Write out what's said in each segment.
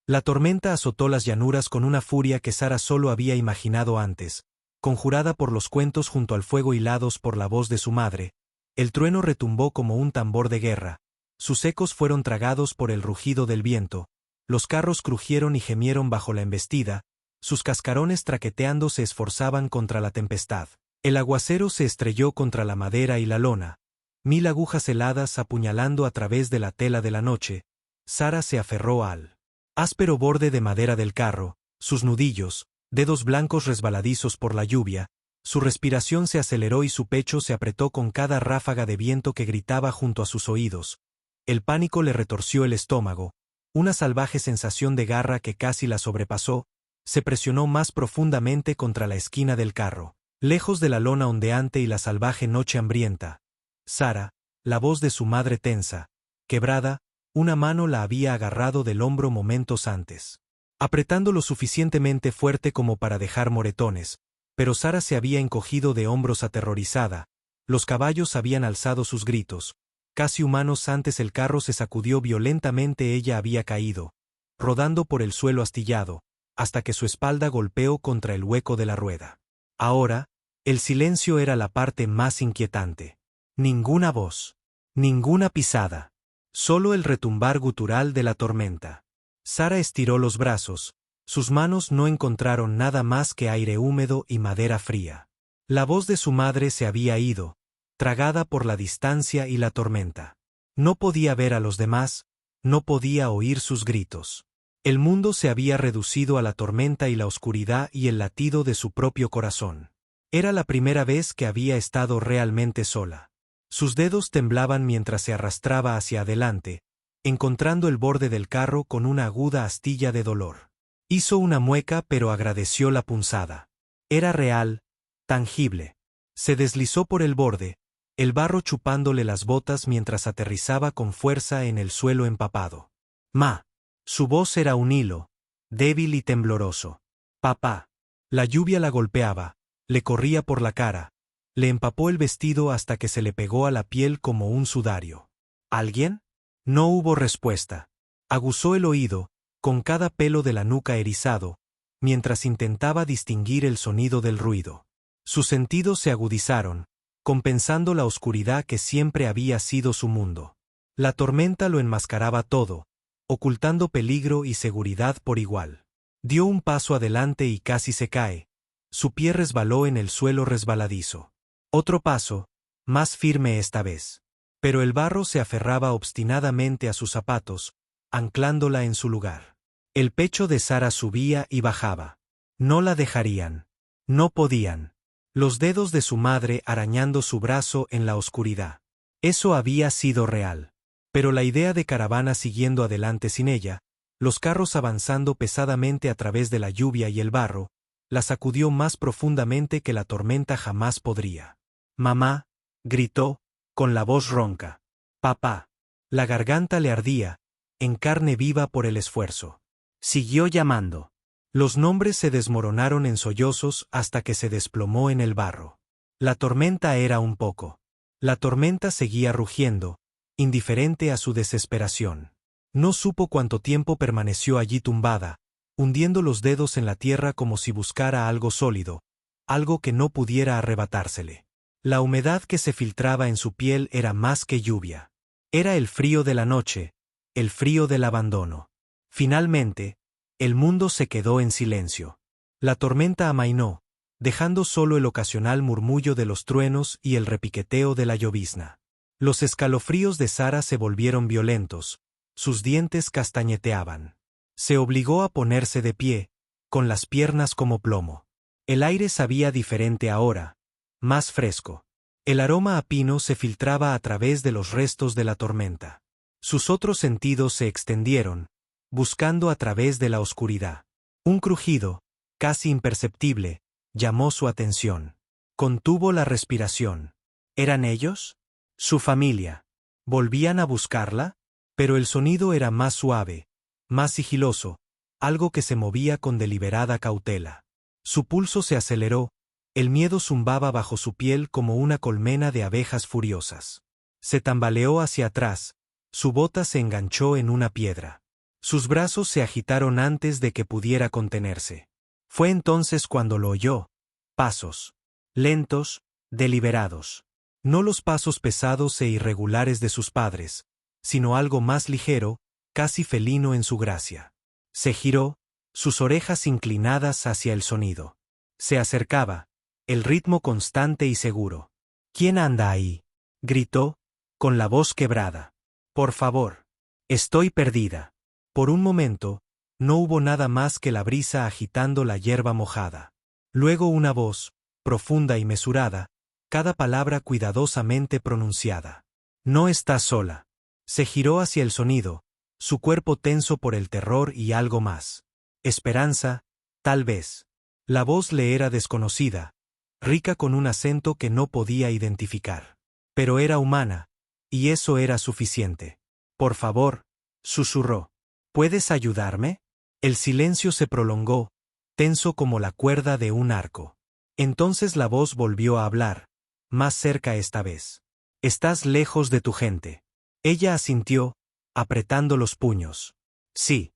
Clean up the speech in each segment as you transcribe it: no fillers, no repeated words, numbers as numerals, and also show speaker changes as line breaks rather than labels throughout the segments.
La tormenta azotó las llanuras con una furia que Sara solo había imaginado antes, conjurada por los cuentos junto al fuego hilados por la voz de su madre. El trueno retumbó como un tambor de guerra, sus ecos fueron tragados por el rugido del viento, los carros crujieron y gemieron bajo la embestida, sus cascarones traqueteando se esforzaban contra la tempestad. El aguacero se estrelló contra la madera y la lona, 1000 agujas heladas apuñalando a través de la tela de la noche. Sara se aferró al áspero borde de madera del carro, sus nudillos, dedos blancos resbaladizos por la lluvia, su respiración se aceleró y su pecho se apretó con cada ráfaga de viento que gritaba junto a sus oídos. El pánico le retorció el estómago, una salvaje sensación de garra que casi la sobrepasó, se presionó más profundamente contra la esquina del carro. Lejos de la lona ondeante y la salvaje noche hambrienta, Sara, la voz de su madre tensa, quebrada, una mano la había agarrado del hombro momentos antes, apretando lo suficientemente fuerte como para dejar moretones, pero Sara se había encogido de hombros aterrorizada, los caballos habían alzado sus gritos, casi humanos antes el carro se sacudió violentamente, ella había caído, rodando por el suelo astillado, hasta que su espalda golpeó contra el hueco de la rueda. Ahora, el silencio era la parte más inquietante. Ninguna voz, ninguna pisada, solo el retumbar gutural de la tormenta. Sara estiró los brazos, sus manos no encontraron nada más que aire húmedo y madera fría. La voz de su madre se había ido, tragada por la distancia y la tormenta. No podía ver a los demás, no podía oír sus gritos. El mundo se había reducido a la tormenta y la oscuridad y el latido de su propio corazón. Era la primera vez que había estado realmente sola. Sus dedos temblaban mientras se arrastraba hacia adelante, encontrando el borde del carro con una aguda astilla de dolor. Hizo una mueca pero agradeció la punzada. Era real, tangible. Se deslizó por el borde, el barro chupándole las botas mientras aterrizaba con fuerza en el suelo empapado. «Ma». Su voz era un hilo, débil y tembloroso. «Papá». La lluvia la golpeaba, le corría por la cara, le empapó el vestido hasta que se le pegó a la piel como un sudario. «¿Alguien?». No hubo respuesta. Aguzó el oído, con cada pelo de la nuca erizado, mientras intentaba distinguir el sonido del ruido. Sus sentidos se agudizaron, compensando la oscuridad que siempre había sido su mundo. La tormenta lo enmascaraba todo, ocultando peligro y seguridad por igual. Dio un paso adelante y casi se cae. Su pie resbaló en el suelo resbaladizo. Otro paso, más firme esta vez. Pero el barro se aferraba obstinadamente a sus zapatos, anclándola en su lugar. El pecho de Sara subía y bajaba. No la dejarían. No podían. Los dedos de su madre arañando su brazo en la oscuridad. Eso había sido real. Pero la idea de caravana siguiendo adelante sin ella, los carros avanzando pesadamente a través de la lluvia y el barro, la sacudió más profundamente que la tormenta jamás podría. «Mamá», gritó, con la voz ronca. «Papá». La garganta le ardía, en carne viva por el esfuerzo. Siguió llamando. Los nombres se desmoronaron en sollozos hasta que se desplomó en el barro. La tormenta era un poco. La tormenta seguía rugiendo, indiferente a su desesperación. No supo cuánto tiempo permaneció allí tumbada, hundiendo los dedos en la tierra como si buscara algo sólido, algo que no pudiera arrebatársele. La humedad que se filtraba en su piel era más que lluvia. Era el frío de la noche, el frío del abandono. Finalmente, el mundo se quedó en silencio. La tormenta amainó, dejando solo el ocasional murmullo de los truenos y el repiqueteo de la llovizna. Los escalofríos de Sara se volvieron violentos, sus dientes castañeteaban. Se obligó a ponerse de pie, con las piernas como plomo. El aire sabía diferente ahora, más fresco. El aroma a pino se filtraba a través de los restos de la tormenta. Sus otros sentidos se extendieron, buscando a través de la oscuridad. Un crujido, casi imperceptible, llamó su atención. Contuvo la respiración. ¿Eran ellos? ¿Su familia? ¿Volvían a buscarla? Pero el sonido era más suave, más sigiloso, algo que se movía con deliberada cautela. Su pulso se aceleró, el miedo zumbaba bajo su piel como una colmena de abejas furiosas. Se tambaleó hacia atrás, su bota se enganchó en una piedra. Sus brazos se agitaron antes de que pudiera contenerse. Fue entonces cuando lo oyó. Pasos. Lentos, deliberados. No los pasos pesados e irregulares de sus padres, sino algo más ligero, casi felino en su gracia. Se giró, sus orejas inclinadas hacia el sonido. Se acercaba, el ritmo constante y seguro. ¿Quién anda ahí?, gritó, con la voz quebrada. Por favor. Estoy perdida. Por un momento, no hubo nada más que la brisa agitando la hierba mojada. Luego una voz, profunda y mesurada, cada palabra cuidadosamente pronunciada. No estás sola. Se giró hacia el sonido, su cuerpo tenso por el terror y algo más. Esperanza, tal vez. La voz le era desconocida, rica con un acento que no podía identificar. Pero era humana, y eso era suficiente. Por favor, susurró. ¿Puedes ayudarme? El silencio se prolongó, tenso como la cuerda de un arco. Entonces la voz volvió a hablar, más cerca esta vez. Estás lejos de tu gente. Ella asintió, apretando los puños. Sí,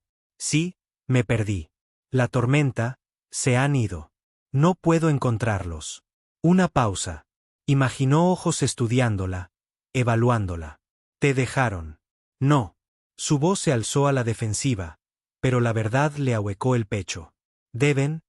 me perdí. La tormenta, se han ido. No puedo encontrarlos. Una pausa. Imaginó ojos estudiándola, evaluándola. Te dejaron. No. Su voz se alzó a la defensiva, pero la verdad le ahuecó el pecho. Deben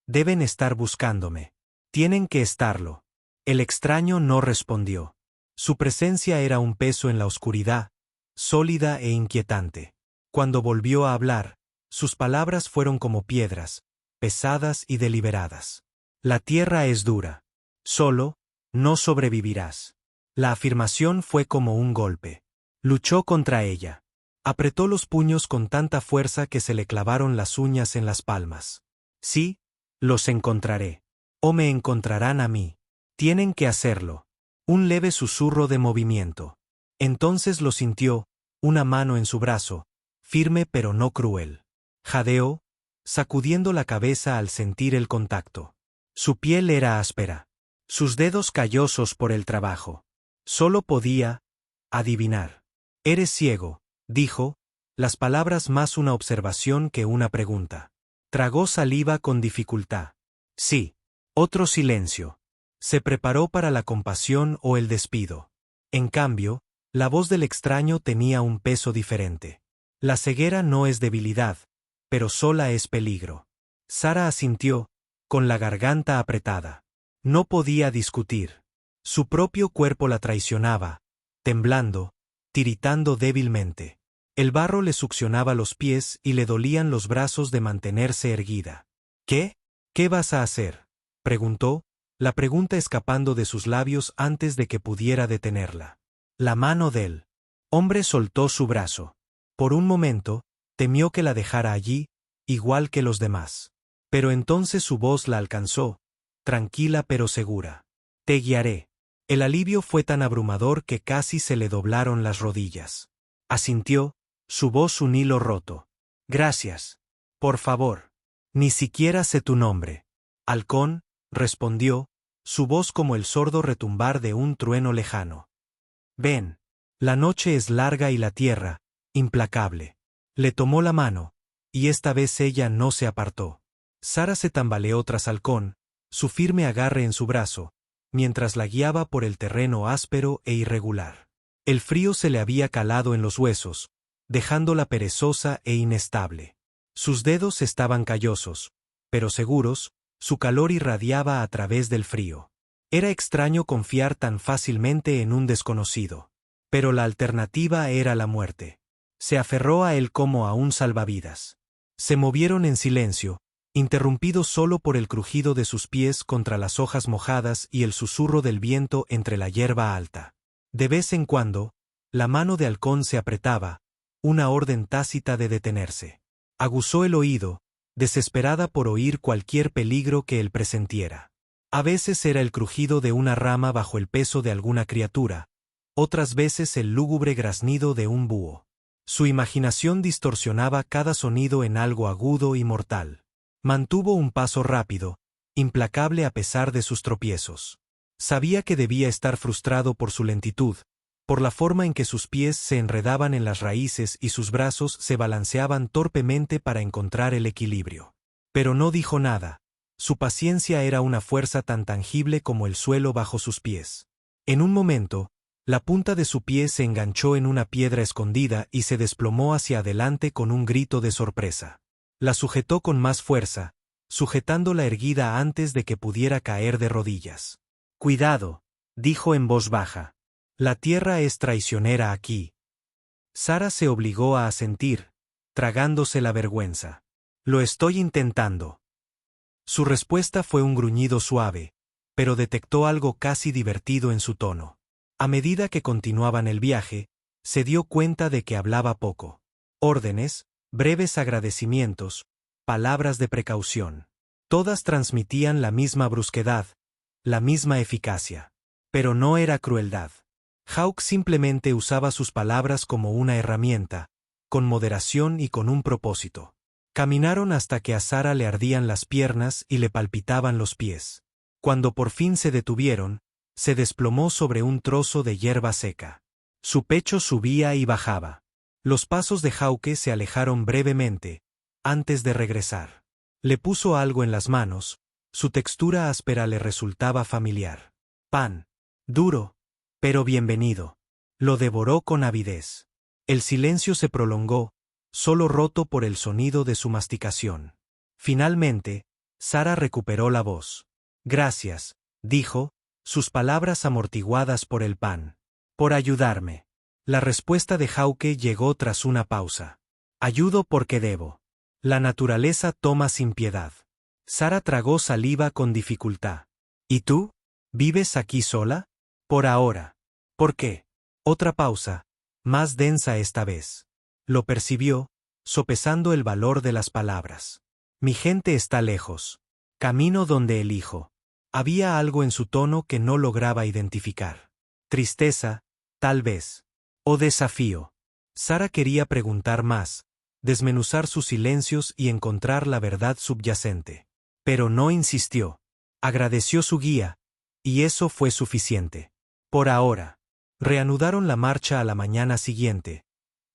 estar buscándome. Tienen que estarlo. El extraño no respondió. Su presencia era un peso en la oscuridad, sólida e inquietante. Cuando volvió a hablar, sus palabras fueron como piedras, pesadas y deliberadas. La tierra es dura. Solo, no sobrevivirás. La afirmación fue como un golpe. Luchó contra ella. Apretó los puños con tanta fuerza que se le clavaron las uñas en las palmas. Sí, los encontraré. O me encontrarán a mí. Tienen que hacerlo. Un leve susurro de movimiento. Entonces lo sintió, una mano en su brazo, firme pero no cruel. Jadeó, sacudiendo la cabeza al sentir el contacto. Su piel era áspera. Sus dedos callosos por el trabajo. Solo podía adivinar. Eres ciego, dijo, las palabras más una observación que una pregunta. Tragó saliva con dificultad. Sí. Otro silencio. Se preparó para la compasión o el despido. En cambio, la voz del extraño tenía un peso diferente. La ceguera no es debilidad, pero sola es peligro. Sara asintió, con la garganta apretada. No podía discutir. Su propio cuerpo la traicionaba, temblando, tiritando débilmente. El barro le succionaba los pies y le dolían los brazos de mantenerse erguida. ¿Qué? ¿Qué vas a hacer?, preguntó, la pregunta escapando de sus labios antes de que pudiera detenerla. La mano del hombre soltó su brazo. Por un momento, temió que la dejara allí, igual que los demás. Pero entonces su voz la alcanzó, tranquila pero segura. Te guiaré. El alivio fue tan abrumador que casi se le doblaron las rodillas. Asintió, su voz un hilo roto. Gracias. Por favor. Ni siquiera sé tu nombre. Halcón, respondió, su voz como el sordo retumbar de un trueno lejano. Ven. La noche es larga y la tierra, implacable. Le tomó la mano, y esta vez ella no se apartó. Sara se tambaleó tras Halcón, su firme agarre en su brazo, mientras la guiaba por el terreno áspero e irregular. El frío se le había calado en los huesos, dejándola perezosa e inestable. Sus dedos estaban callosos, pero seguros, su calor irradiaba a través del frío. Era extraño confiar tan fácilmente en un desconocido. Pero la alternativa era la muerte. Se aferró a él como a un salvavidas. Se movieron en silencio, interrumpidos solo por el crujido de sus pies contra las hojas mojadas y el susurro del viento entre la hierba alta. De vez en cuando, la mano de Halcón se apretaba, una orden tácita de detenerse. Aguzó el oído, desesperada por oír cualquier peligro que él presentiera. A veces era el crujido de una rama bajo el peso de alguna criatura, otras veces el lúgubre graznido de un búho. Su imaginación distorsionaba cada sonido en algo agudo y mortal. Mantuvo un paso rápido, implacable a pesar de sus tropiezos. Sabía que debía estar frustrado por su lentitud, por la forma en que sus pies se enredaban en las raíces y sus brazos se balanceaban torpemente para encontrar el equilibrio. Pero no dijo nada. Su paciencia era una fuerza tan tangible como el suelo bajo sus pies. En un momento, la punta de su pie se enganchó en una piedra escondida y se desplomó hacia adelante con un grito de sorpresa. La sujetó con más fuerza, sujetándola erguida antes de que pudiera caer de rodillas. «Cuidado», dijo en voz baja. «La tierra es traicionera aquí». Sara se obligó a asentir, tragándose la vergüenza. «Lo estoy intentando». Su respuesta fue un gruñido suave, pero detectó algo casi divertido en su tono. A medida que continuaban el viaje, se dio cuenta de que hablaba poco. Órdenes, breves agradecimientos, palabras de precaución. Todas transmitían la misma brusquedad, la misma eficacia. Pero no era crueldad. Hawk simplemente usaba sus palabras como una herramienta, con moderación y con un propósito. Caminaron hasta que a Sara le ardían las piernas y le palpitaban los pies. Cuando por fin se detuvieron, se desplomó sobre un trozo de hierba seca. Su pecho subía y bajaba. Los pasos de Hawke se alejaron brevemente, antes de regresar. Le puso algo en las manos, su textura áspera le resultaba familiar. Pan. Duro, pero bienvenido. Lo devoró con avidez. El silencio se prolongó, solo roto por el sonido de su masticación. Finalmente, Sara recuperó la voz. «Gracias», dijo, sus palabras amortiguadas por el pan. «Por ayudarme». La respuesta de Hawke llegó tras una pausa. «Ayudo porque debo. La naturaleza toma sin piedad». Sara tragó saliva con dificultad. «¿Y tú? ¿Vives aquí sola?» «Por ahora». «¿Por qué?» Otra pausa, más densa esta vez. Lo percibió, sopesando el valor de las palabras. «Mi gente está lejos. Camino donde elijo». Había algo en su tono que no lograba identificar. Tristeza, tal vez. O desafío. Sara quería preguntar más, desmenuzar sus silencios y encontrar la verdad subyacente. Pero no insistió. Agradeció su guía, y eso fue suficiente. Por ahora. Reanudaron la marcha a la mañana siguiente.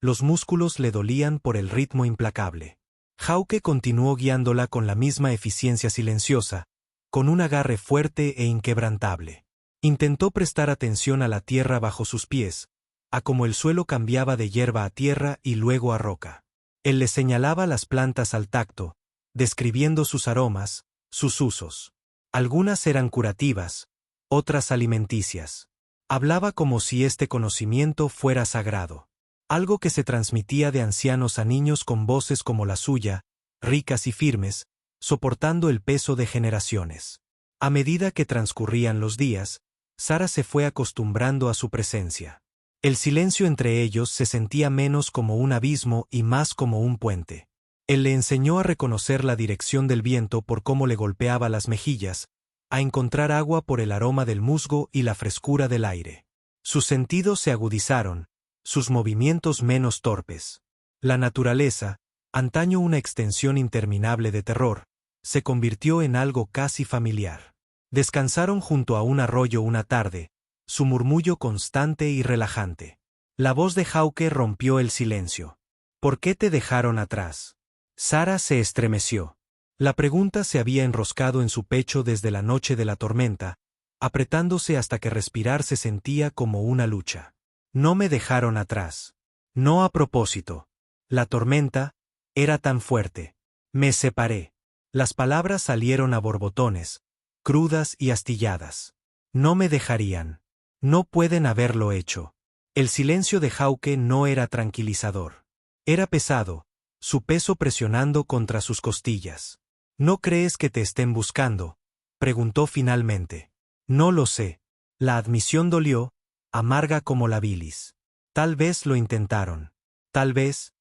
Los músculos le dolían por el ritmo implacable. Hawke continuó guiándola con la misma eficiencia silenciosa, con un agarre fuerte e inquebrantable. Intentó prestar atención a la tierra bajo sus pies, a cómo el suelo cambiaba de hierba a tierra y luego a roca. Él le señalaba las plantas al tacto, describiendo sus aromas, sus usos. Algunas eran curativas, otras alimenticias. Hablaba como si este conocimiento fuera sagrado. Algo que se transmitía de ancianos a niños con voces como la suya, ricas y firmes, soportando el peso de generaciones. A medida que transcurrían los días, Sara se fue acostumbrando a su presencia. El silencio entre ellos se sentía menos como un abismo y más como un puente. Él le enseñó a reconocer la dirección del viento por cómo le golpeaba las mejillas, a encontrar agua por el aroma del musgo y la frescura del aire. Sus sentidos se agudizaron, sus movimientos menos torpes. La naturaleza, antaño una extensión interminable de terror, se convirtió en algo casi familiar. Descansaron junto a un arroyo una tarde, su murmullo constante y relajante. La voz de Hawke rompió el silencio. «¿Por qué te dejaron atrás?» Sara se estremeció. La pregunta se había enroscado en su pecho desde la noche de la tormenta, apretándose hasta que respirar se sentía como una lucha. «No me dejaron atrás. No a propósito. La tormenta era tan fuerte. Me separé». Las palabras salieron a borbotones, crudas y astilladas. «No me dejarían. No pueden haberlo hecho». El silencio de Hawke no era tranquilizador. Era pesado, su peso presionando contra sus costillas. «¿No crees que te estén buscando?», preguntó finalmente. «No lo sé». La admisión dolió, amarga como la bilis. «Tal vez lo intentaron. Tal vez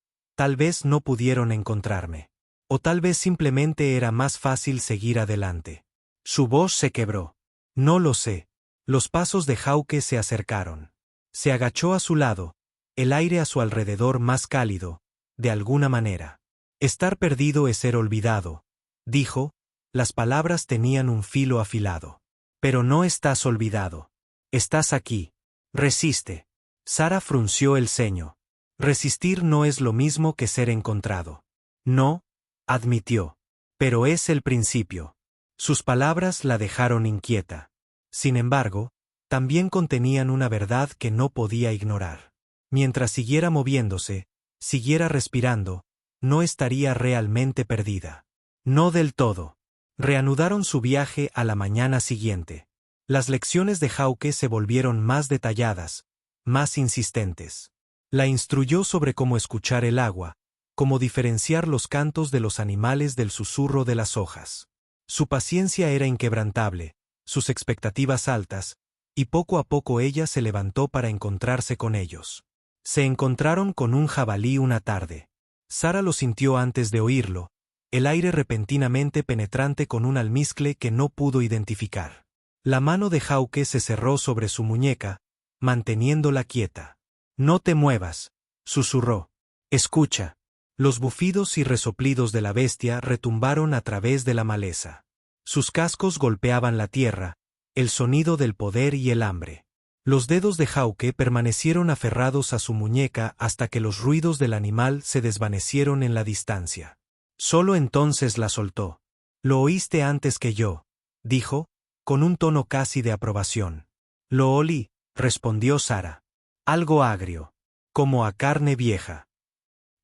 no pudieron encontrarme. O tal vez simplemente era más fácil seguir adelante». Su voz se quebró. «No lo sé». Los pasos de Hawke se acercaron. Se agachó a su lado, el aire a su alrededor más cálido, de alguna manera. «Estar perdido es ser olvidado», dijo, las palabras tenían un filo afilado. «Pero no estás olvidado. Estás aquí. Resiste». Sara frunció el ceño. Resistir no es lo mismo que ser encontrado. No, admitió. Pero es el principio. Sus palabras la dejaron inquieta. Sin embargo, también contenían una verdad que no podía ignorar. Mientras siguiera moviéndose, siguiera respirando, no estaría realmente perdida. No del todo. Reanudaron su viaje a la mañana siguiente. Las lecciones de Hauke se volvieron más detalladas, más insistentes. La instruyó sobre cómo escuchar el agua, cómo diferenciar los cantos de los animales del susurro de las hojas. Su paciencia era inquebrantable, sus expectativas altas, y poco a poco ella se levantó para encontrarse con ellos. Se encontraron con un jabalí una tarde. Sara lo sintió antes de oírlo, el aire repentinamente penetrante con un almizcle que no pudo identificar. La mano de Hauke se cerró sobre su muñeca, manteniéndola quieta. «No te muevas», susurró. «Escucha». Los bufidos y resoplidos de la bestia retumbaron a través de la maleza. Sus cascos golpeaban la tierra, el sonido del poder y el hambre. Los dedos de Hauke permanecieron aferrados a su muñeca hasta que los ruidos del animal se desvanecieron en la distancia. Solo entonces la soltó. «Lo oíste antes que yo», dijo, con un tono casi de aprobación. «Lo olí», respondió Sara. «Algo agrio. Como a carne vieja».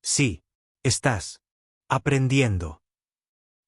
«Sí. Estás aprendiendo».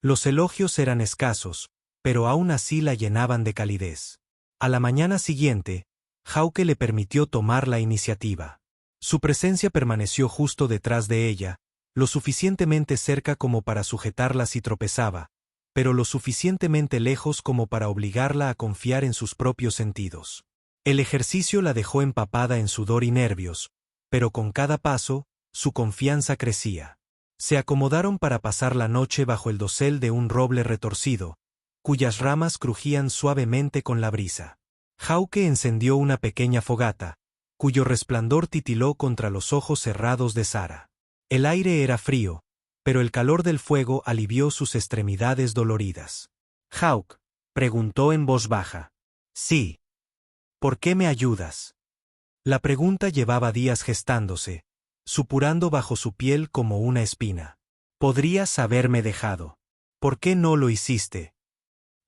Los elogios eran escasos, pero aún así la llenaban de calidez. A la mañana siguiente, Hauke le permitió tomar la iniciativa. Su presencia permaneció justo detrás de ella, lo suficientemente cerca como para sujetarla si tropezaba, pero lo suficientemente lejos como para obligarla a confiar en sus propios sentidos. El ejercicio la dejó empapada en sudor y nervios, pero con cada paso, su confianza crecía. Se acomodaron para pasar la noche bajo el dosel de un roble retorcido, cuyas ramas crujían suavemente con la brisa. Hauke encendió una pequeña fogata, cuyo resplandor titiló contra los ojos cerrados de Sara. El aire era frío, pero el calor del fuego alivió sus extremidades doloridas. «Hauk», preguntó en voz baja. «Sí». «¿Por qué me ayudas?». La pregunta llevaba días gestándose, supurando bajo su piel como una espina. «Podrías haberme dejado. ¿Por qué no lo hiciste?».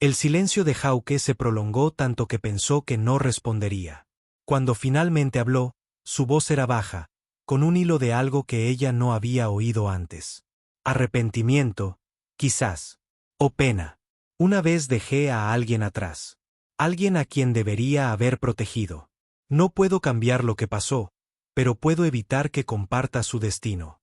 El silencio de Hauke se prolongó tanto que pensó que no respondería. Cuando finalmente habló, su voz era baja, con un hilo de algo que ella no había oído antes. «Arrepentimiento, quizás. O pena. Una vez dejé a alguien atrás. Alguien a quien debería haber protegido. No puedo cambiar lo que pasó, pero puedo evitar que comparta su destino».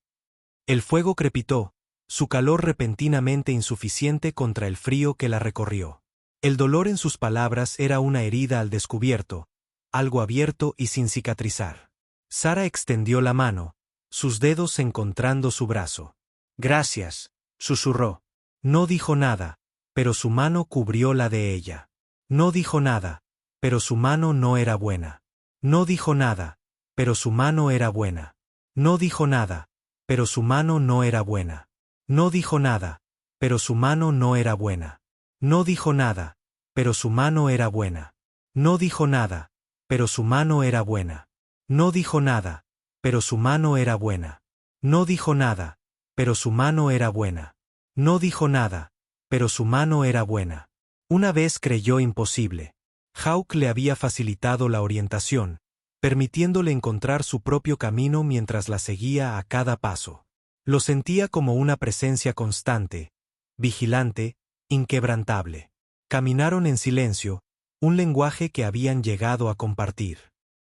El fuego crepitó, su calor repentinamente insuficiente contra el frío que la recorrió. El dolor en sus palabras era una herida al descubierto, algo abierto y sin cicatrizar. Sara extendió la mano, sus dedos encontrando su brazo. «Gracias», susurró. No dijo nada, pero su mano cubrió la de ella. No dijo nada, pero su mano no era buena. No dijo nada, pero su mano era buena. No dijo nada, pero su mano no era buena. No dijo nada, pero su mano no era buena. No dijo nada, pero su mano era buena. No dijo nada, pero su mano era buena. No dijo nada, pero su mano era buena. No dijo nada, pero su mano era buena. No dijo nada, pero su mano era buena. Una vez creyó imposible. Hauk le había facilitado la orientación, permitiéndole encontrar su propio camino mientras la seguía a cada paso. Lo sentía como una presencia constante, vigilante, inquebrantable. Caminaron en silencio, un lenguaje que habían llegado a compartir.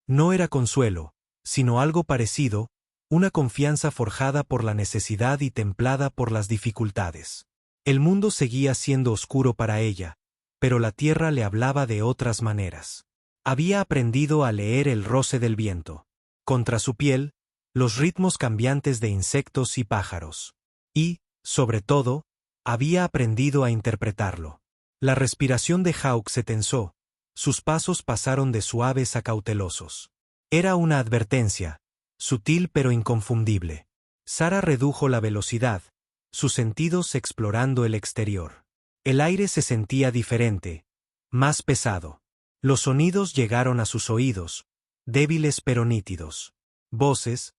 No era consuelo, sino algo parecido, una confianza forjada por la necesidad y templada por las dificultades. El mundo seguía siendo oscuro para ella, pero la tierra le hablaba de otras maneras. Había aprendido a leer el roce del viento. Contra su piel, los ritmos cambiantes de insectos y pájaros. Y, sobre todo, había aprendido a interpretarlo. La respiración de Hauk se tensó, sus pasos pasaron de suaves a cautelosos. Era una advertencia, sutil pero inconfundible. Sara redujo la velocidad, sus sentidos explorando el exterior. El aire se sentía diferente, más pesado. Los sonidos llegaron a sus oídos, débiles pero nítidos. Voces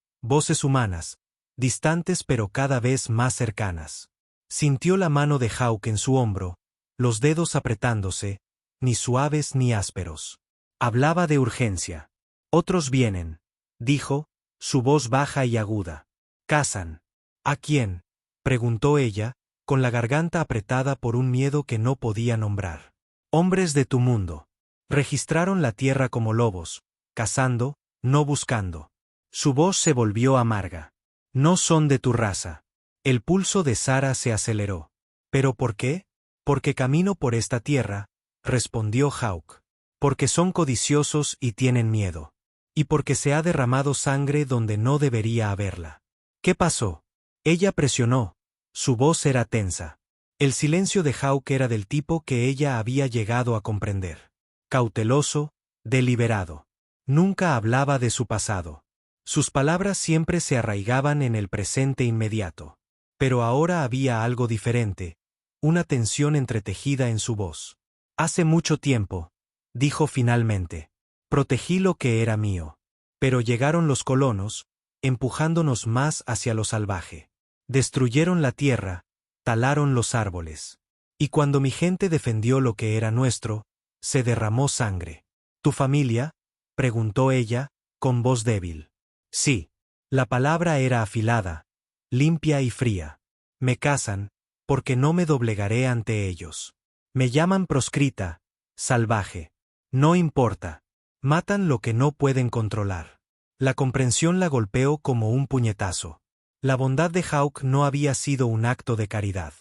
humanas, distantes pero cada vez más cercanas. Sintió la mano de Hawk en su hombro, los dedos apretándose, ni suaves ni ásperos. Hablaba de urgencia. Otros vienen, dijo, su voz baja y aguda. Cazan. ¿A quién?, preguntó ella, con la garganta apretada por un miedo que no podía nombrar. Hombres de tu mundo. Registraron la tierra como lobos, cazando, no buscando. Su voz se volvió amarga. No son de tu raza. El pulso de Sara se aceleró. ¿Pero por qué? Porque camino por esta tierra, respondió Hawk. Porque son codiciosos y tienen miedo. Y porque se ha derramado sangre donde no debería haberla. ¿Qué pasó? Ella presionó. Su voz era tensa. El silencio de Hawk era del tipo que ella había llegado a comprender. Cauteloso, deliberado. Nunca hablaba de su pasado. Sus palabras siempre se arraigaban en el presente inmediato. Pero ahora había algo diferente, una tensión entretejida en su voz. Hace mucho tiempo, dijo finalmente, protegí lo que era mío. Pero llegaron los colonos, empujándonos más hacia lo salvaje. Destruyeron la tierra, talaron los árboles. Y cuando mi gente defendió lo que era nuestro, se derramó sangre. ¿Tu familia?, preguntó ella, con voz débil. Sí. La palabra era afilada, limpia y fría. Me cazan, porque no me doblegaré ante ellos. Me llaman proscrita, salvaje. No importa. Matan lo que no pueden controlar. La comprensión la golpeó como un puñetazo. La bondad de Hawk no había sido un acto de caridad.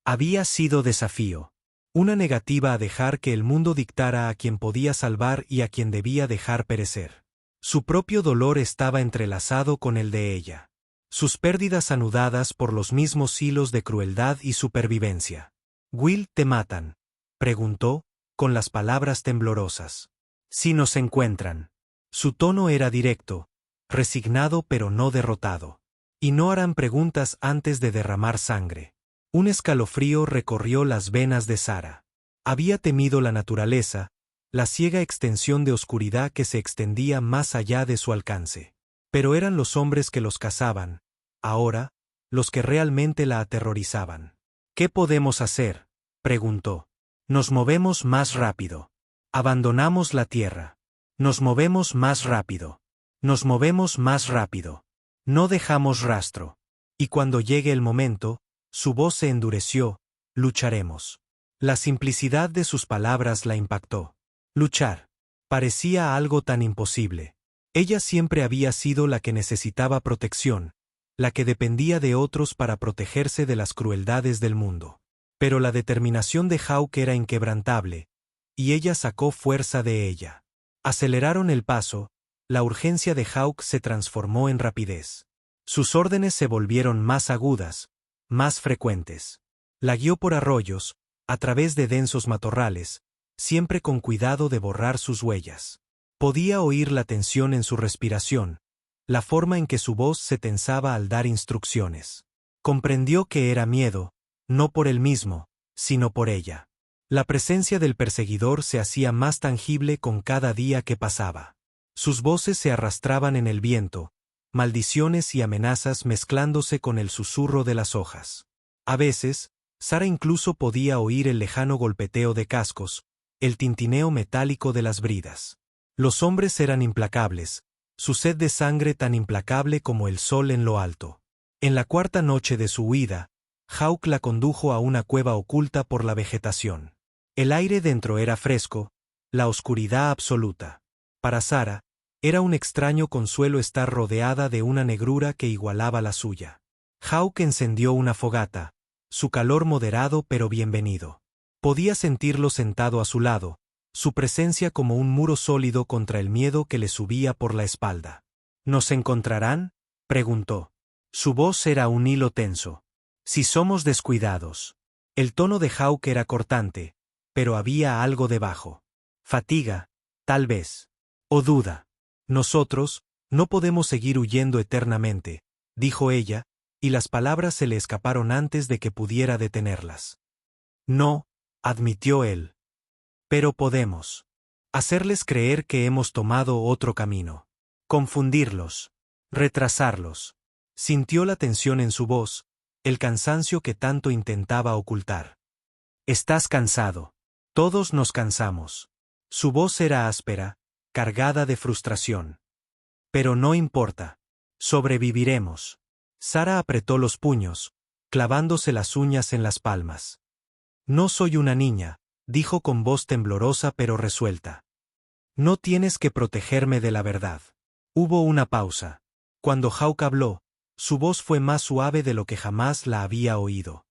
Había sido desafío. Una negativa a dejar que el mundo dictara a quien podía salvar y a quien debía dejar perecer. Su propio dolor estaba entrelazado con el de ella. Sus pérdidas anudadas por los mismos hilos de crueldad y supervivencia. «¿Will, te matan?», preguntó, con las palabras temblorosas. «Si nos encuentran». Su tono era directo, resignado pero no derrotado. «Y no harán preguntas antes de derramar sangre». Un escalofrío recorrió las venas de Sara. Había temido la naturaleza, la ciega extensión de oscuridad que se extendía más allá de su alcance. Pero eran los hombres que los cazaban, ahora, los que realmente la aterrorizaban. «¿Qué podemos hacer?», preguntó. «Nos movemos más rápido. Abandonamos la tierra. Nos movemos más rápido. Nos movemos más rápido. No dejamos rastro. Y cuando llegue el momento», su voz se endureció, «lucharemos». La simplicidad de sus palabras la impactó. Luchar. Parecía algo tan imposible. Ella siempre había sido la que necesitaba protección, la que dependía de otros para protegerse de las crueldades del mundo. Pero la determinación de Hawk era inquebrantable, y ella sacó fuerza de ella. Aceleraron el paso, la urgencia de Hawk se transformó en rapidez. Sus órdenes se volvieron más agudas, más frecuentes. La guió por arroyos, a través de densos matorrales, siempre con cuidado de borrar sus huellas. Podía oír la tensión en su respiración, la forma en que su voz se tensaba al dar instrucciones. Comprendió que era miedo, no por él mismo, sino por ella. La presencia del perseguidor se hacía más tangible con cada día que pasaba. Sus voces se arrastraban en el viento, maldiciones y amenazas mezclándose con el susurro de las hojas. A veces, Sara incluso podía oír el lejano golpeteo de cascos, el tintineo metálico de las bridas. Los hombres eran implacables, su sed de sangre tan implacable como el sol en lo alto. En la cuarta noche de su huida, Hawk la condujo a una cueva oculta por la vegetación. El aire dentro era fresco, la oscuridad absoluta. Para Sara, era un extraño consuelo estar rodeada de una negrura que igualaba la suya. Hawk encendió una fogata, su calor moderado pero bienvenido. Podía sentirlo sentado a su lado, su presencia como un muro sólido contra el miedo que le subía por la espalda. «¿Nos encontrarán?», preguntó. Su voz era un hilo tenso. «Si somos descuidados». El tono de Hawk era cortante, pero había algo debajo. «Fatiga, tal vez. O duda. Nosotros, no podemos seguir huyendo eternamente», dijo ella, y las palabras se le escaparon antes de que pudiera detenerlas. «No», admitió él. «Pero podemos». Hacerles creer que hemos tomado otro camino. Confundirlos. Retrasarlos. Sintió la tensión en su voz, el cansancio que tanto intentaba ocultar. Estás cansado. Todos nos cansamos. Su voz era áspera, cargada de frustración. Pero no importa. Sobreviviremos. Sara apretó los puños, clavándose las uñas en las palmas. No soy una niña, dijo con voz temblorosa pero resuelta. No tienes que protegerme de la verdad. Hubo una pausa. Cuando Hawk habló, su voz fue más suave de lo que jamás la había oído.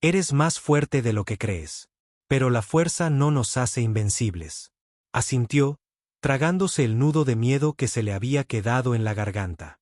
Eres más fuerte de lo que crees. Pero la fuerza no nos hace invencibles. Asintió, tragándose el nudo de miedo que se le había quedado en la garganta.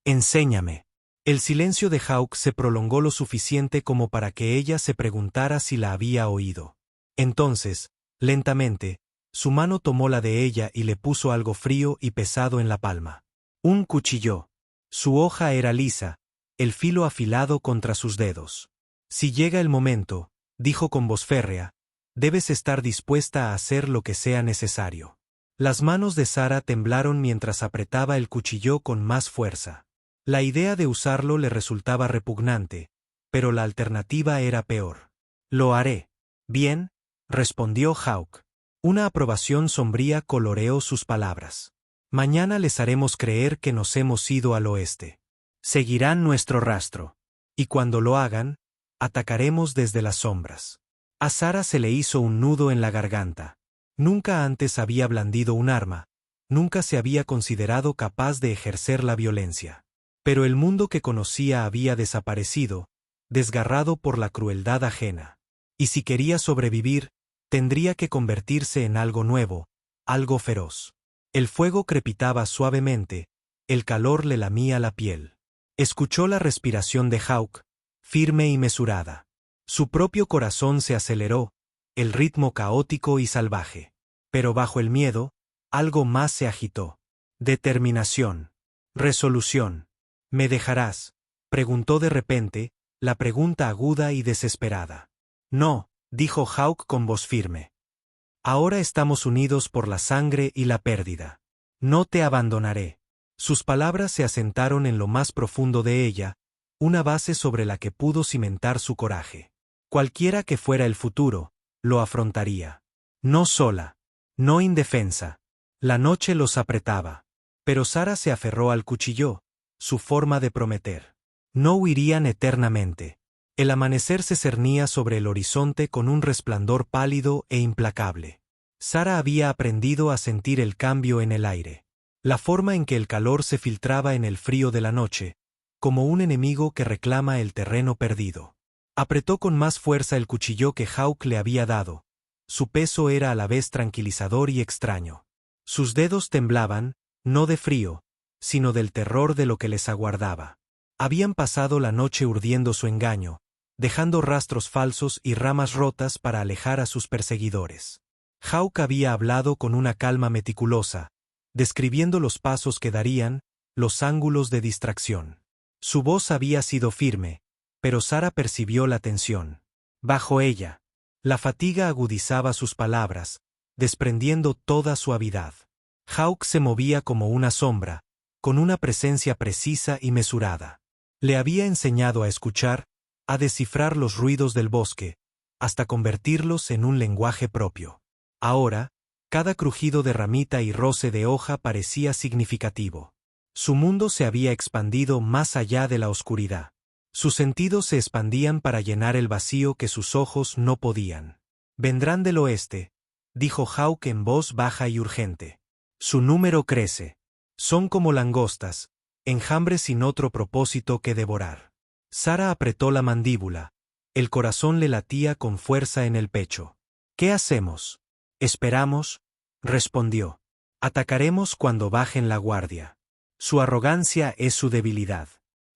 Enséñame. El silencio de Hawk se prolongó lo suficiente como para que ella se preguntara si la había oído. Entonces, lentamente, su mano tomó la de ella y le puso algo frío y pesado en la palma. Un cuchillo. Su hoja era lisa, el filo afilado contra sus dedos. Si llega el momento, dijo con voz férrea, debes estar dispuesta a hacer lo que sea necesario. Las manos de Sara temblaron mientras apretaba el cuchillo con más fuerza. La idea de usarlo le resultaba repugnante, pero la alternativa era peor. Lo haré. Bien, respondió Hawk. Una aprobación sombría coloreó sus palabras. Mañana les haremos creer que nos hemos ido al oeste. Seguirán nuestro rastro. Y cuando lo hagan, atacaremos desde las sombras. A Sara se le hizo un nudo en la garganta. Nunca antes había blandido un arma, nunca se había considerado capaz de ejercer la violencia. Pero el mundo que conocía había desaparecido, desgarrado por la crueldad ajena. Y si quería sobrevivir, tendría que convertirse en algo nuevo, algo feroz. El fuego crepitaba suavemente, el calor le lamía la piel. Escuchó la respiración de Hawk, firme y mesurada. Su propio corazón se aceleró, el ritmo caótico y salvaje. Pero bajo el miedo, algo más se agitó. Determinación. Resolución. ¿Me dejarás?, preguntó de repente, la pregunta aguda y desesperada. No, dijo Hawk con voz firme. Ahora estamos unidos por la sangre y la pérdida. No te abandonaré. Sus palabras se asentaron en lo más profundo de ella, una base sobre la que pudo cimentar su coraje. Cualquiera que fuera el futuro, lo afrontaría. No sola. No indefensa. La noche los apretaba. Pero Sara se aferró al cuchillo, su forma de prometer. No huirían eternamente. El amanecer se cernía sobre el horizonte con un resplandor pálido e implacable. Sara había aprendido a sentir el cambio en el aire. La forma en que el calor se filtraba en el frío de la noche, como un enemigo que reclama el terreno perdido. Apretó con más fuerza el cuchillo que Hawk le había dado. Su peso era a la vez tranquilizador y extraño. Sus dedos temblaban, no de frío, sino del terror de lo que les aguardaba. Habían pasado la noche urdiendo su engaño, dejando rastros falsos y ramas rotas para alejar a sus perseguidores. Hawk había hablado con una calma meticulosa, describiendo los pasos que darían, los ángulos de distracción. Su voz había sido firme, pero Sara percibió la tensión. Bajo ella, la fatiga agudizaba sus palabras, desprendiendo toda suavidad. Hawk se movía como una sombra, con una presencia precisa y mesurada. Le había enseñado a escuchar, a descifrar los ruidos del bosque, hasta convertirlos en un lenguaje propio. Ahora, cada crujido de ramita y roce de hoja parecía significativo. Su mundo se había expandido más allá de la oscuridad. Sus sentidos se expandían para llenar el vacío que sus ojos no podían. Vendrán del oeste, dijo Hawk en voz baja y urgente. Su número crece. Son como langostas, enjambres sin otro propósito que devorar. Sara apretó la mandíbula. El corazón le latía con fuerza en el pecho. ¿Qué hacemos? Esperamos, respondió. Atacaremos cuando bajen la guardia. Su arrogancia es su debilidad.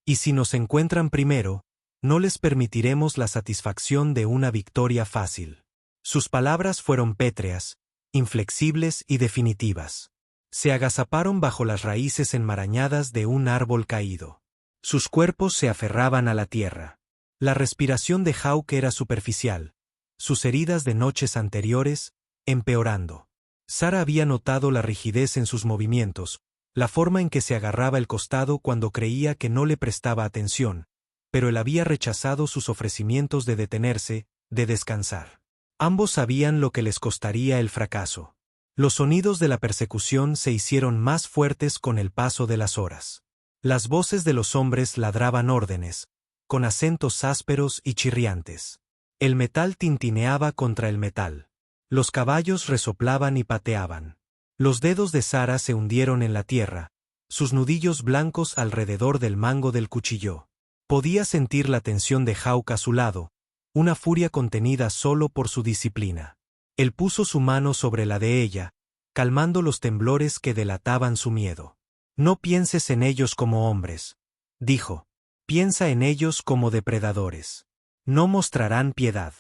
Y si nos encuentran primero, no les permitiremos la satisfacción de una victoria fácil. Sus palabras fueron pétreas, inflexibles y definitivas. Se agazaparon bajo las raíces enmarañadas de un árbol caído. Sus cuerpos se aferraban a la tierra. La respiración de Hawk era superficial, sus heridas de noches anteriores, empeorando. Sara había notado la rigidez en sus movimientos, la forma en que se agarraba el costado cuando creía que no le prestaba atención, pero él había rechazado sus ofrecimientos de detenerse, de descansar. Ambos sabían lo que les costaría el fracaso. Los sonidos de la persecución se hicieron más fuertes con el paso de las horas. Las voces de los hombres ladraban órdenes, con acentos ásperos y chirriantes. El metal tintineaba contra el metal. Los caballos resoplaban y pateaban. Los dedos de Sara se hundieron en la tierra, sus nudillos blancos alrededor del mango del cuchillo. Podía sentir la tensión de Hawk a su lado, una furia contenida solo por su disciplina. Él puso su mano sobre la de ella, calmando los temblores que delataban su miedo. No pienses en ellos como hombres, dijo. Piensa en ellos como depredadores. No mostrarán piedad.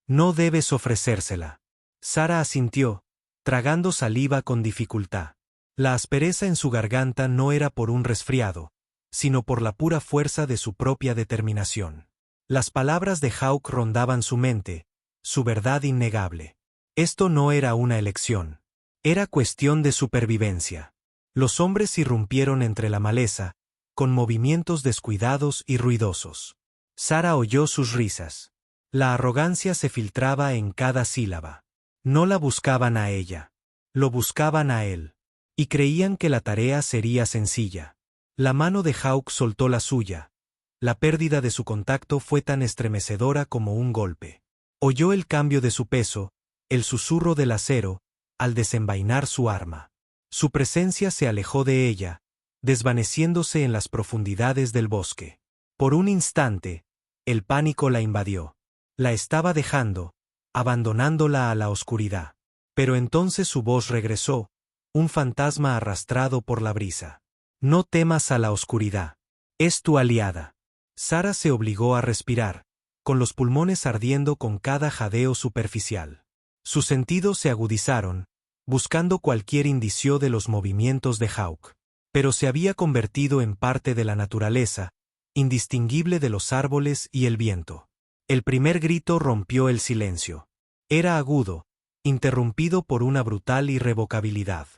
No debes ofrecérsela. Sara asintió, tragando saliva con dificultad. La aspereza en su garganta no era por un resfriado, sino por la pura fuerza de su propia determinación. Las palabras de Hawk rondaban su mente, su verdad innegable. Esto no era una elección. Era cuestión de supervivencia. Los hombres irrumpieron entre la maleza, con movimientos descuidados y ruidosos. Sara oyó sus risas. La arrogancia se filtraba en cada sílaba. No la buscaban a ella. Lo buscaban a él. Y creían que la tarea sería sencilla. La mano de Hawk soltó la suya. La pérdida de su contacto fue tan estremecedora como un golpe. Oyó el cambio de su peso, el susurro del acero, al desenvainar su arma. Su presencia se alejó de ella, desvaneciéndose en las profundidades del bosque. Por un instante, el pánico la invadió. La estaba dejando, abandonándola a la oscuridad. Pero entonces su voz regresó, un fantasma arrastrado por la brisa. No temas a la oscuridad. Es tu aliada. Sara se obligó a respirar, con los pulmones ardiendo con cada jadeo superficial. Sus sentidos se agudizaron, buscando cualquier indicio de los movimientos de Hawk. Pero se había convertido en parte de la naturaleza, indistinguible de los árboles y el viento. El primer grito rompió el silencio. Era agudo, interrumpido por una brutal irrevocabilidad.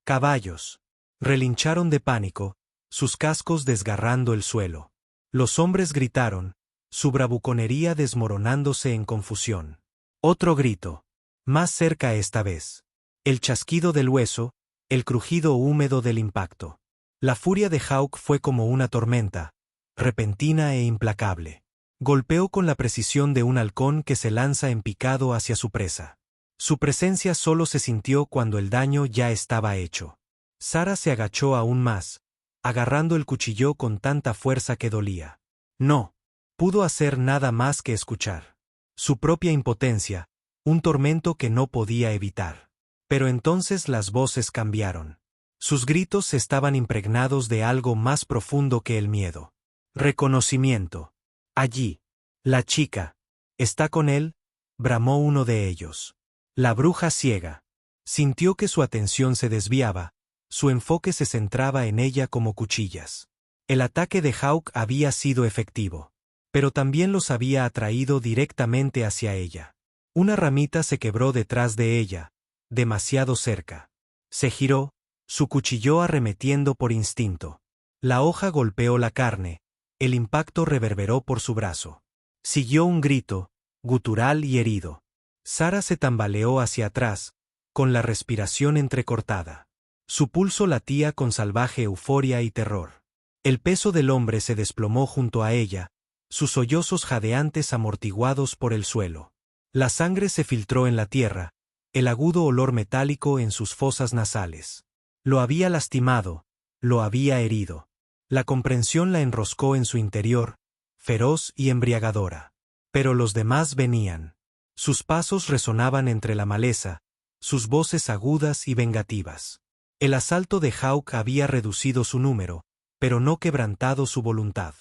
Caballos. Relincharon de pánico, sus cascos desgarrando el suelo. Los hombres gritaron, su bravuconería desmoronándose en confusión. Otro grito. Más cerca esta vez. El chasquido del hueso, el crujido húmedo del impacto. La furia de Hawk fue como una tormenta, repentina e implacable. Golpeó con la precisión de un halcón que se lanza en picado hacia su presa. Su presencia solo se sintió cuando el daño ya estaba hecho. Sara se agachó aún más, agarrando el cuchillo con tanta fuerza que dolía. No pudo hacer nada más que escuchar. Su propia impotencia, un tormento que no podía evitar. Pero entonces las voces cambiaron. Sus gritos estaban impregnados de algo más profundo que el miedo. Reconocimiento. Allí. La chica. ¿Está con él? Bramó uno de ellos. La bruja ciega. Sintió que su atención se desviaba, su enfoque se centraba en ella como cuchillas. El ataque de Hawk había sido efectivo, pero también los había atraído directamente hacia ella. Una ramita se quebró detrás de ella, demasiado cerca. Se giró, su cuchillo arremetiendo por instinto. La hoja golpeó la carne, el impacto reverberó por su brazo. Siguió un grito, gutural y herido. Sara se tambaleó hacia atrás, con la respiración entrecortada. Su pulso latía con salvaje euforia y terror. El peso del hombre se desplomó junto a ella, sus sollozos jadeantes amortiguados por el suelo. La sangre se filtró en la tierra, el agudo olor metálico en sus fosas nasales. Lo había lastimado, lo había herido. La comprensión la enroscó en su interior, feroz y embriagadora. Pero los demás venían. Sus pasos resonaban entre la maleza, sus voces agudas y vengativas. El asalto de Hawk había reducido su número, pero no quebrantado su voluntad.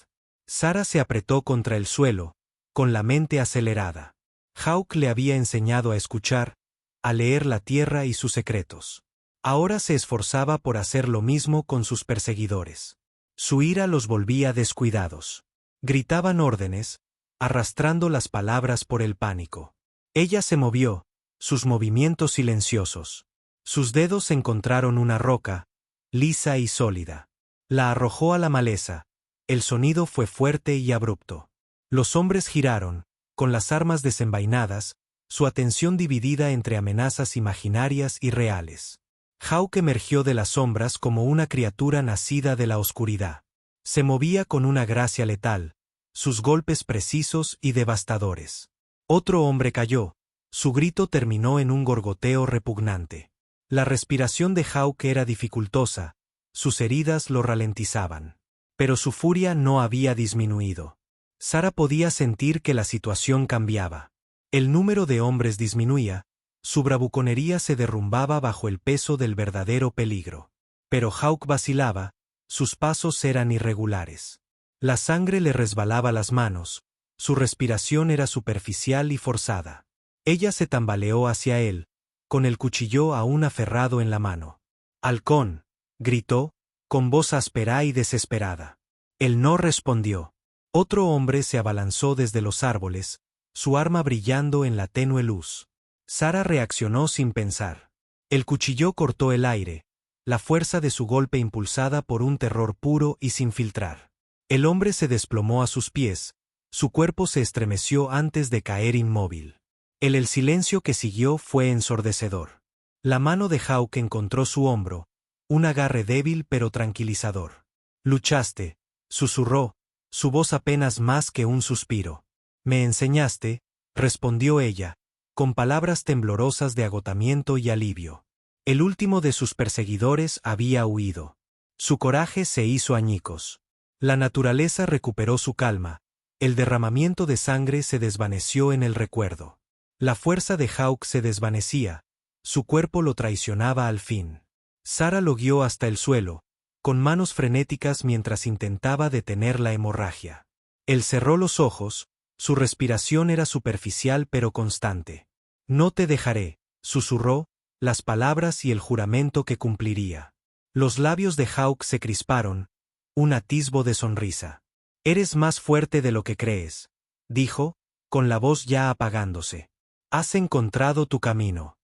Sara se apretó contra el suelo, con la mente acelerada. Hawk le había enseñado a escuchar, a leer la tierra y sus secretos. Ahora se esforzaba por hacer lo mismo con sus perseguidores. Su ira los volvía descuidados. Gritaban órdenes, arrastrando las palabras por el pánico. Ella se movió, sus movimientos silenciosos. Sus dedos encontraron una roca, lisa y sólida. La arrojó a la maleza. El sonido fue fuerte y abrupto. Los hombres giraron, con las armas desenvainadas, su atención dividida entre amenazas imaginarias y reales. Hawk emergió de las sombras como una criatura nacida de la oscuridad. Se movía con una gracia letal, sus golpes precisos y devastadores. Otro hombre cayó, su grito terminó en un gorgoteo repugnante. La respiración de Hawk era dificultosa, sus heridas lo ralentizaban. Pero su furia no había disminuido. Sarah podía sentir que la situación cambiaba. El número de hombres disminuía, su bravuconería se derrumbaba bajo el peso del verdadero peligro. Pero Hawk vacilaba, sus pasos eran irregulares. La sangre le resbalaba las manos, su respiración era superficial y forzada. Ella se tambaleó hacia él, con el cuchillo aún aferrado en la mano. «Halcón», gritó, con voz áspera y desesperada. Él no respondió. Otro hombre se abalanzó desde los árboles, su arma brillando en la tenue luz. Sarah reaccionó sin pensar. El cuchillo cortó el aire, la fuerza de su golpe impulsada por un terror puro y sin filtrar. El hombre se desplomó a sus pies, su cuerpo se estremeció antes de caer inmóvil. El silencio que siguió fue ensordecedor. La mano de Hawk encontró su hombro, un agarre débil pero tranquilizador. «Luchaste», susurró, su voz apenas más que un suspiro. «Me enseñaste», respondió ella, con palabras temblorosas de agotamiento y alivio. El último de sus perseguidores había huido. Su coraje se hizo añicos. La naturaleza recuperó su calma, el derramamiento de sangre se desvaneció en el recuerdo. La fuerza de Hawk se desvanecía, su cuerpo lo traicionaba al fin. Sarah lo guió hasta el suelo, con manos frenéticas mientras intentaba detener la hemorragia. Él cerró los ojos, su respiración era superficial pero constante. «No te dejaré», susurró, las palabras y el juramento que cumpliría. Los labios de Hawk se crisparon, un atisbo de sonrisa. «Eres más fuerte de lo que crees», dijo, con la voz ya apagándose. «Has encontrado tu camino».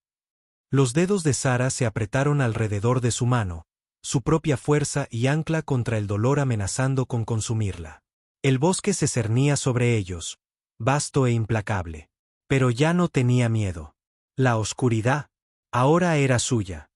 Los dedos de Sarah se apretaron alrededor de su mano, su propia fuerza y ancla contra el dolor amenazando con consumirla. El bosque se cernía sobre ellos, vasto e implacable. Pero ya no tenía miedo. La oscuridad, ahora era suya.